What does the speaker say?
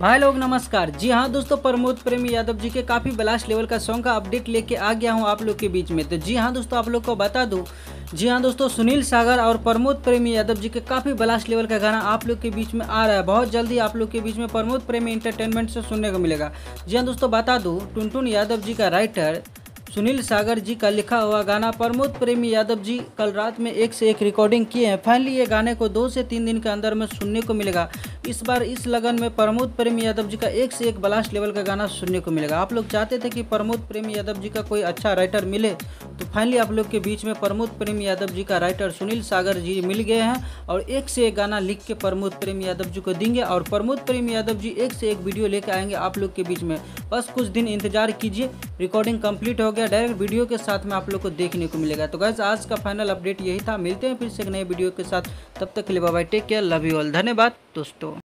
भाई लोग नमस्कार। जी हाँ दोस्तों, प्रमोद प्रेमी यादव जी के काफ़ी ब्लास्ट लेवल का सॉन्ग का अपडेट लेके आ गया हूँ आप लोग के बीच में। तो जी हाँ दोस्तों, आप लोग को बता दूँ, जी हाँ दोस्तों, सुनील सागर और प्रमोद प्रेमी यादव जी के काफ़ी ब्लास्ट लेवल का गाना आप लोग के बीच में आ रहा है। बहुत जल्दी आप लोग के बीच में प्रमोद प्रेमी इंटरटेनमेंट से सुनने को मिलेगा। जी हाँ दोस्तों, बता दूँ, टुनटुन यादव जी का राइटर सुनील सागर जी का लिखा हुआ गाना प्रमोद प्रेमी यादव जी कल रात में एक से एक रिकॉर्डिंग किए हैं। फाइनली ये गाने को 2 से 3 दिन के अंदर में सुनने को मिलेगा। इस बार इस लगन में प्रमोद प्रेमी यादव जी का एक से एक ब्लास्ट लेवल का गाना सुनने को मिलेगा। आप लोग चाहते थे कि प्रमोद प्रेमी यादव जी का कोई अच्छा राइटर मिले, तो फाइनली आप लोग के बीच में प्रमोद प्रेमी यादव जी का राइटर सुनील सागर जी मिल गए हैं और एक से एक गाना लिख के प्रमोद प्रेमी यादव जी को देंगे और प्रमोद प्रेमी यादव जी एक से एक वीडियो लेकर आएंगे आप लोग के बीच में। बस कुछ दिन इंतजार कीजिए, रिकॉर्डिंग कंप्लीट हो गया, डायरेक्ट वीडियो के साथ में आप लोग को देखने को मिलेगा। तो गाइस, आज का फाइनल अपडेट यही था। मिलते हैं फिर से एक नए वीडियो के साथ, तब तक के लिए bye bye, take care, love you all, धन्यवाद दोस्तों।